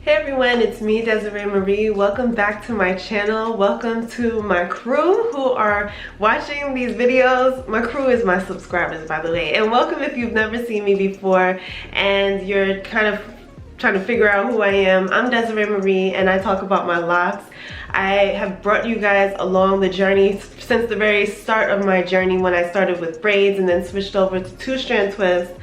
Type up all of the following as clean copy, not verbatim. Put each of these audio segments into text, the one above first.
Hey everyone, it's me, Desiree Marie. Welcome back to my channel. Welcome to my crew who are watching these videos. My crew is my subscribers, by the way. And welcome if you've never seen me before and you're kind of trying to figure out who I am. I'm Desiree Marie and I talk about my locks. I have brought you guys along the journey since the very start of my journey when I started with braids and then switched over to two-strand twists.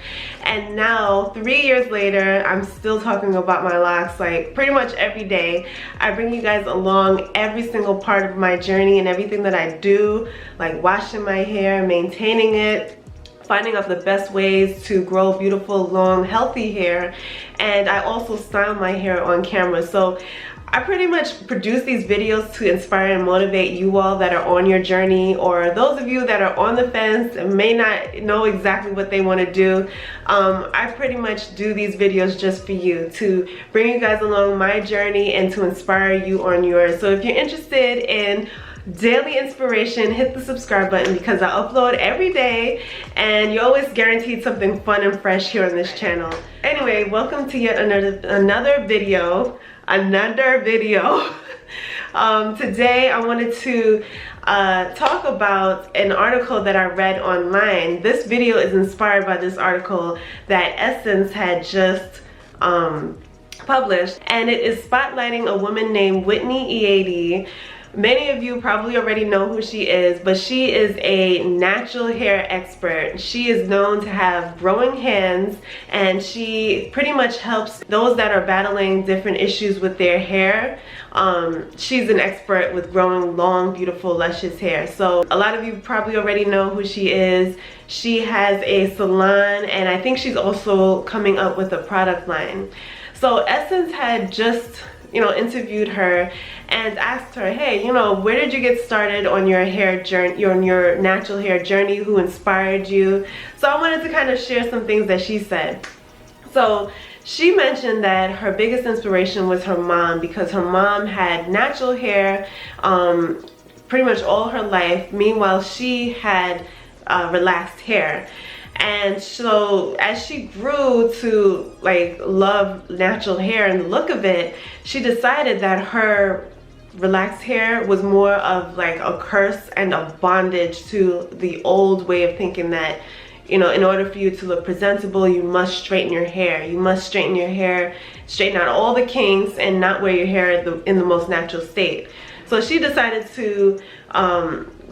And now, 3 years later, I'm still talking about my locks like pretty much every day. I bring you guys along every single part of my journey and everything that I do, like washing my hair, maintaining it, finding out the best ways to grow beautiful, long, healthy hair. And I also style my hair on camera. So I pretty much produce these videos to inspire and motivate you all that are on your journey, or those of you that are on the fence and may not know exactly what they want to do. I pretty much do these videos just for you, to bring you guys along my journey and to inspire you on yours. So if you're interested in daily inspiration, hit the subscribe button because I upload every day and you're always guaranteed something fun and fresh here on this channel. Anyway, welcome to yet another video. Today I wanted to talk about an article that I read online. This video is inspired by this article that Essence had just published, and it is spotlighting a woman named Whitney Eady. Many of you probably already know who she is, but she is a natural hair expert. She is known to have growing hands, and she pretty much helps those that are battling different issues with their hair. She's an expert with growing long, beautiful, luscious hair. So a lot of you probably already know who she is. She has a salon, and I think she's also coming up with a product line. So Essence had just interviewed her and asked her, hey, where did you get started on your hair journey, on your natural hair journey? Who inspired you? So I wanted to kind of share some things that she said. So she mentioned that her biggest inspiration was her mom, because her mom had natural hair pretty much all her life. Meanwhile, she had relaxed hair. And so as she grew to love natural hair and the look of it, she decided that her relaxed hair was more of like a curse and a bondage to the old way of thinking that, in order for you to look presentable, you must straighten your hair. You must straighten your hair, straighten out all the kinks, and not wear your hair in the most natural state. So she decided to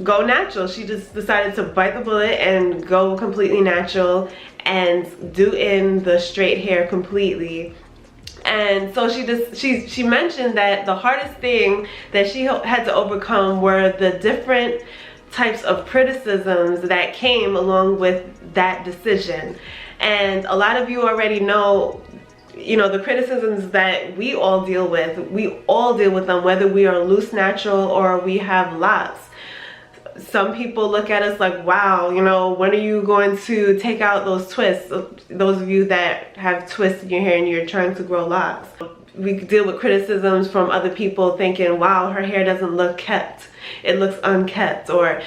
go natural. She just decided to bite the bullet and go completely natural and do in the straight hair completely. And so she mentioned that the hardest thing that she had to overcome were the different types of criticisms that came along with that decision. And a lot of you already know, the criticisms that we all deal with. We all deal with them, whether we are loose natural or we have locks. Some people look at us like, wow, when are you going to take out those twists? Those of you that have twists in your hair and you're trying to grow locks. We deal with criticisms from other people thinking, wow, her hair doesn't look kept. It looks unkept, or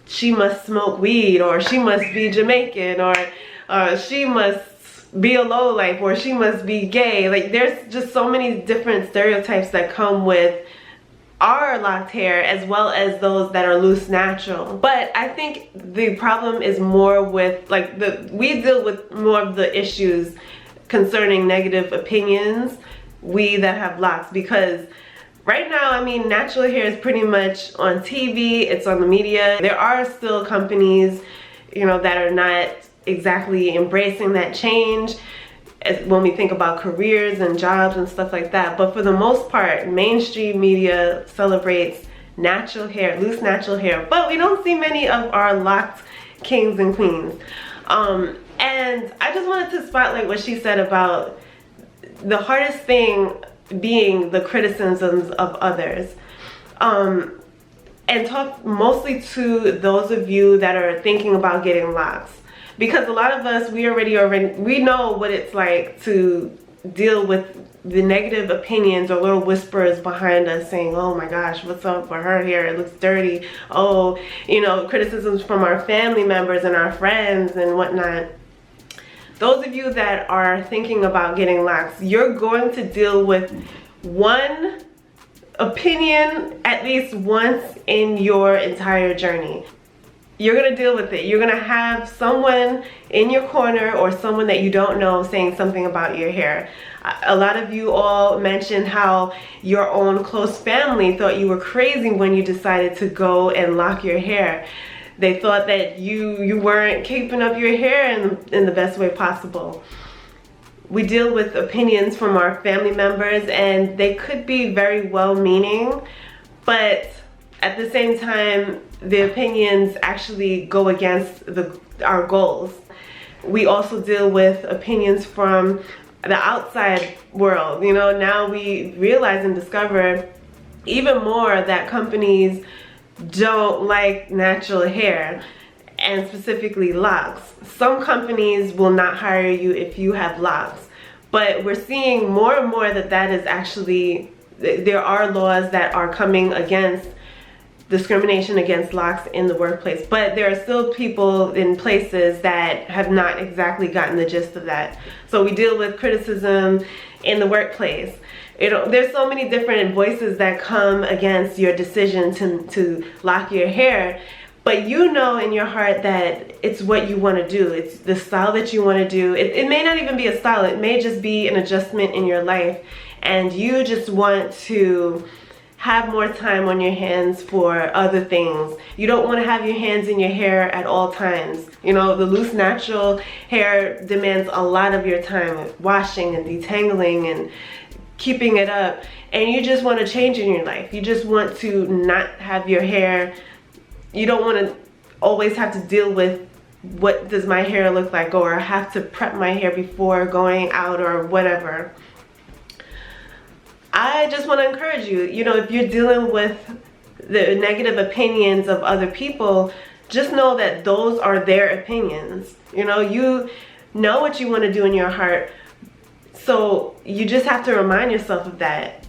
she must smoke weed, or she must be Jamaican, or she must be a lowlife, or she must be gay. Like, there's just so many different stereotypes that come with our locked hair, as well as those that are loose natural. But I think the problem is more with we deal with more of the issues concerning negative opinions, we that have locks, because right now, I mean, natural hair is pretty much on TV, it's on the media. There are still companies, that are not exactly embracing that change when we think about careers and jobs and stuff like that. But for the most part, mainstream media celebrates natural hair, loose natural hair, but we don't see many of our locked kings and queens. And I just wanted to spotlight what she said about the hardest thing being the criticisms of others. And talk mostly to those of you that are thinking about getting locks. Because a lot of us, we know what it's like to deal with the negative opinions or little whispers behind us saying, oh my gosh, what's up with her hair? It looks dirty. Oh, criticisms from our family members and our friends and whatnot. those of you that are thinking about getting locks, you're going to deal with one opinion at least once in your entire journey. You're gonna deal with it. You're gonna have someone in your corner or someone that you don't know saying something about your hair. A lot of you all mentioned how your own close family thought you were crazy when you decided to go and lock your hair. They thought that you weren't keeping up your hair in the best way possible. We deal with opinions from our family members, and they could be very well-meaning, but at the same time, the opinions actually go against our goals. We also deal with opinions from the outside world. You know, now we realize and discover even more that companies don't like natural hair, and specifically locks. Some companies will not hire you if you have locks, but we're seeing more and more that is actually, there are laws that are coming against discrimination against locks in the workplace, but there are still people in places that have not exactly gotten the gist of that. So we deal with criticism in the workplace. There's so many different voices that come against your decision to lock your hair, but you know in your heart that it's what you want to do. It's the style that you want to do. It may not even be a style. It may just be an adjustment in your life, and you just want to have more time on your hands for other things. You don't want to have your hands in your hair at all times. You know, the loose natural hair demands a lot of your time, washing and detangling and keeping it up, and you just want to change in your life. You just want to not have your hair, you don't want to always have to deal with what does my hair look like, or have to prep my hair before going out or whatever. I just want to encourage you, you know, if you're dealing with the negative opinions of other people, just know that those are their opinions. You know what you want to do in your heart, so you just have to remind yourself of that.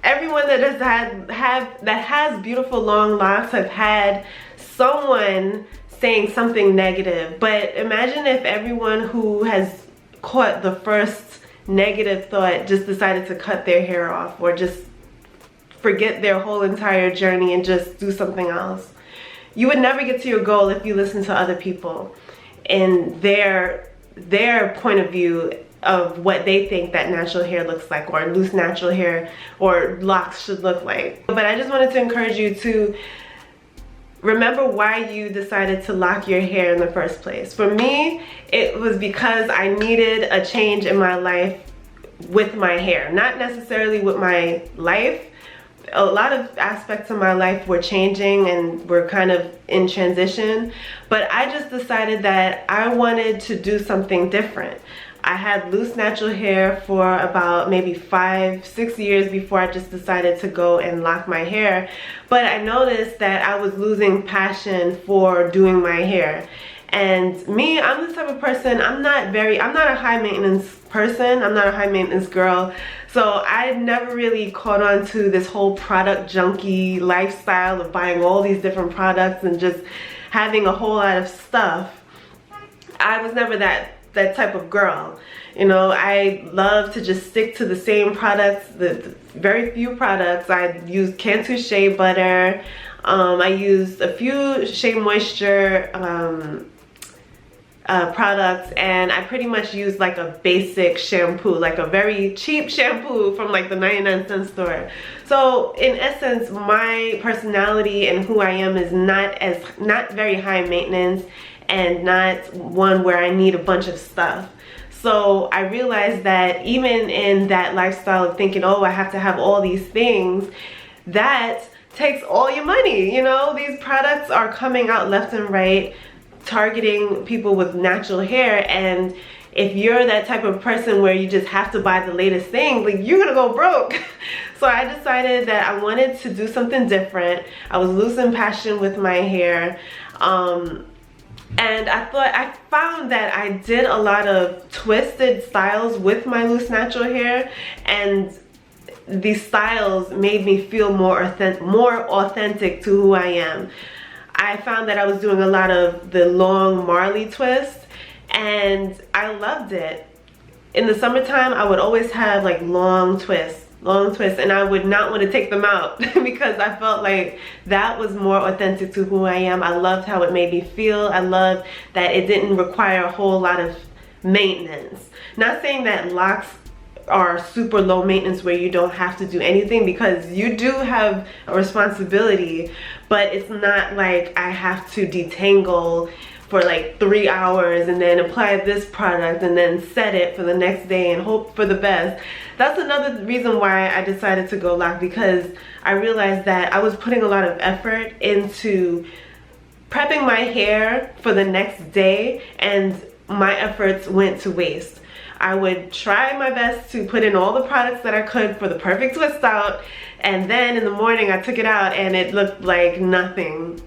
Everyone that has beautiful long locks have had someone saying something negative, but imagine if everyone who has caught the first negative thought just decided to cut their hair off, or just forget their whole entire journey and just do something else. You would never get to your goal if you listen to other people and their point of view of what they think that natural hair looks like, or loose natural hair or locks should look like. But I just wanted to encourage you to remember why you decided to lock your hair in the first place. For me, it was because I needed a change in my life with my hair, not necessarily with my life. A lot of aspects of my life were changing and were kind of in transition, but I just decided that I wanted to do something different. I had loose natural hair for about maybe 5-6 years before I just decided to go and lock my hair, but I noticed that I was losing passion for doing my hair. And me, I'm the type of person, I'm not a high maintenance person, I'm not a high maintenance girl, so I never really caught on to this whole product junkie lifestyle of buying all these different products and just having a whole lot of stuff. I was never that type of girl. You know, I love to just stick to the same products, the very few products. I used Cantu Shea Butter, I used a few Shea Moisture products, and I pretty much used like a basic shampoo, like a very cheap shampoo from like the 99-cent store. So in essence, my personality and who I am is not very high maintenance, and not one where I need a bunch of stuff. So I realized that even in that lifestyle of thinking, oh, I have to have all these things, that takes all your money. You know, these products are coming out left and right, targeting people with natural hair, and if you're that type of person where you just have to buy the latest thing, like, you're gonna go broke. So I decided that I wanted to do something different. I was losing passion with my hair. And I found that I did a lot of twisted styles with my loose natural hair, and these styles made me feel more authentic to who I am. I found that I was doing a lot of the long Marley twist, and I loved it. In the summertime, I would always have like long twists, and I would not want to take them out because I felt like that was more authentic to who I am. I loved how it made me feel. I loved that it didn't require a whole lot of maintenance. Not saying that locks are super low maintenance where you don't have to do anything, because you do have a responsibility, but it's not like I have to detangle for like 3 hours and then apply this product and then set it for the next day and hope for the best. That's another reason why I decided to go lock, because I realized that I was putting a lot of effort into prepping my hair for the next day, and my efforts went to waste. I would try my best to put in all the products that I could for the perfect twist out, and then in the morning I took it out and it looked like nothing.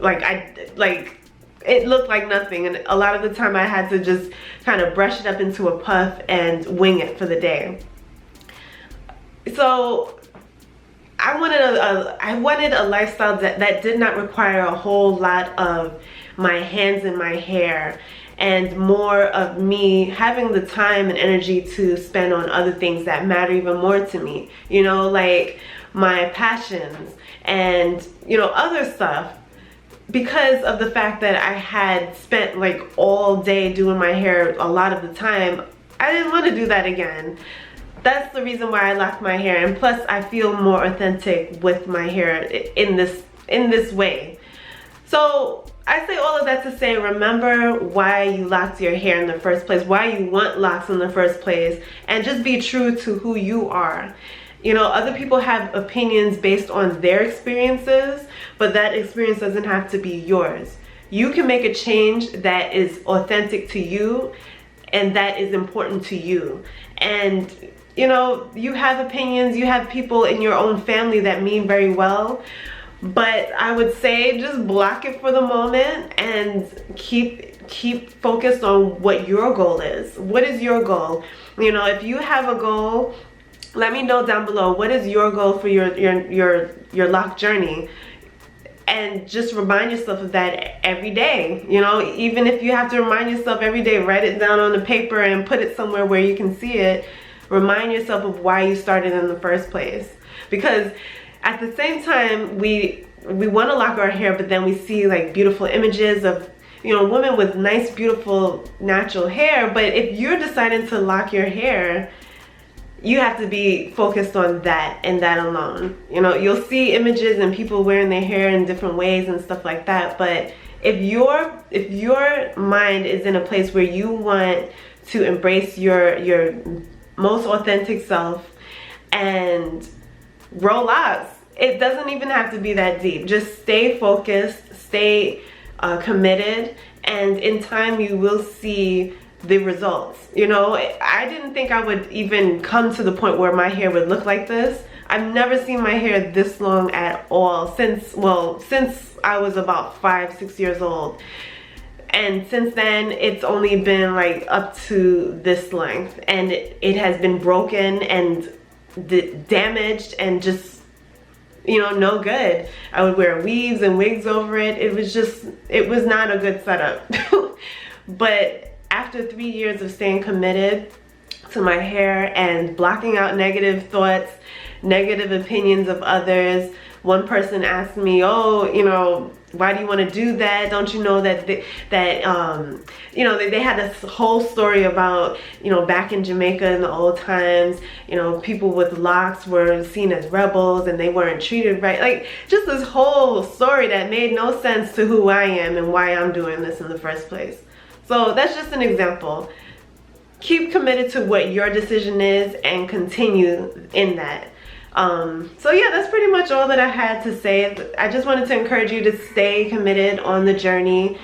It looked like nothing, and a lot of the time I had to just kind of brush it up into a puff and wing it for the day. So I wanted a lifestyle that did not require a whole lot of my hands in my hair, and more of me having the time and energy to spend on other things that matter even more to me, you know, like my passions and, you know, other stuff. Because of the fact that I had spent like all day doing my hair a lot of the time, I didn't want to do that again. That's the reason why I locked my hair, and plus I feel more authentic with my hair in this way. So I say all of that to say, remember why you locked your hair in the first place, why you want locks in the first place, and just be true to who you are. You know, other people have opinions based on their experiences, but that experience doesn't have to be yours. You can make a change that is authentic to you and that is important to you. And you know, you have opinions, you have people in your own family that mean very well, but I would say just block it for the moment and keep focused on what your goal is. What is your goal? You know, if you have a goal, let me know down below. What is your goal for your lock journey? And just remind yourself of that every day. You know, even if you have to remind yourself every day, write it down on the paper and put it somewhere where you can see it. Remind yourself of why you started in the first place. Because at the same time, we want to lock our hair, but then we see like beautiful images of, you know, women with nice, beautiful, natural hair. But if you're deciding to lock your hair, you have to be focused on that and that alone. You know, you'll see images and people wearing their hair in different ways and stuff like that, but if your mind is in a place where you want to embrace your most authentic self and grow locks, it doesn't even have to be that deep. Just stay focused, stay committed, and in time you will see the results. You know, I didn't think I would even come to the point where my hair would look like this. I've never seen my hair this long at all since I was about 5-6 years old. And since then, it's only been like up to this length, and it has been broken and damaged and just, you know, no good. I would wear weaves and wigs over it. It was not a good setup. But after 3 years of staying committed to my hair and blocking out negative thoughts, negative opinions of others, one person asked me, oh, you know, why do you want to do that? Don't you know that you know, they had this whole story about, you know, back in Jamaica in the old times, you know, people with locks were seen as rebels and they weren't treated right. Like, just this whole story that made no sense to who I am and why I'm doing this in the first place. So that's just an example. Keep committed to what your decision is and continue in that. So yeah, that's pretty much all that I had to say. I just wanted to encourage you to stay committed on the journey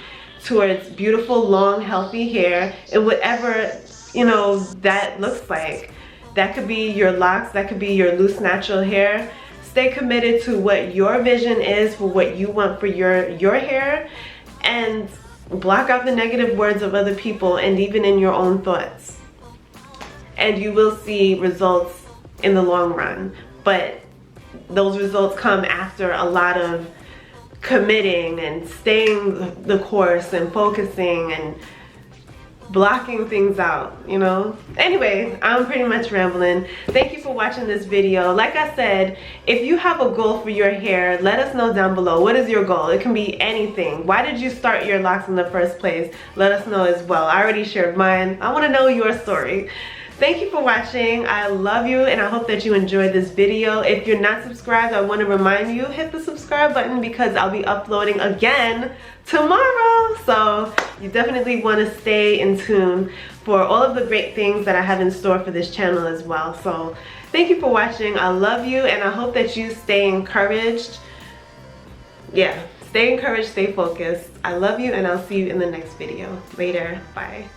towards beautiful, long, healthy hair, and whatever, you know, that looks like. That could be your locks, that could be your loose, natural hair. Stay committed to what your vision is for what you want for your hair, and block out the negative words of other people and even in your own thoughts. And you will see results in the long run. But those results come after a lot of committing and staying the course and focusing and blocking things out, you know. Anyway, I'm pretty much rambling. Thank you for watching this video. Like I said, if you have a goal for your hair, let us know down below. What is your goal? It can be anything. Why did you start your locks in the first place? Let us know as well. I already shared mine. I want to know your story. Thank you for watching. I love you and I hope that you enjoyed this video. If you're not subscribed, I want to remind you, hit the subscribe button because I'll be uploading again tomorrow. So you definitely want to stay in tune for all of the great things that I have in store for this channel as well. So thank you for watching. I love you and I hope that you stay encouraged. Yeah, stay encouraged, stay focused. I love you and I'll see you in the next video. Later. Bye.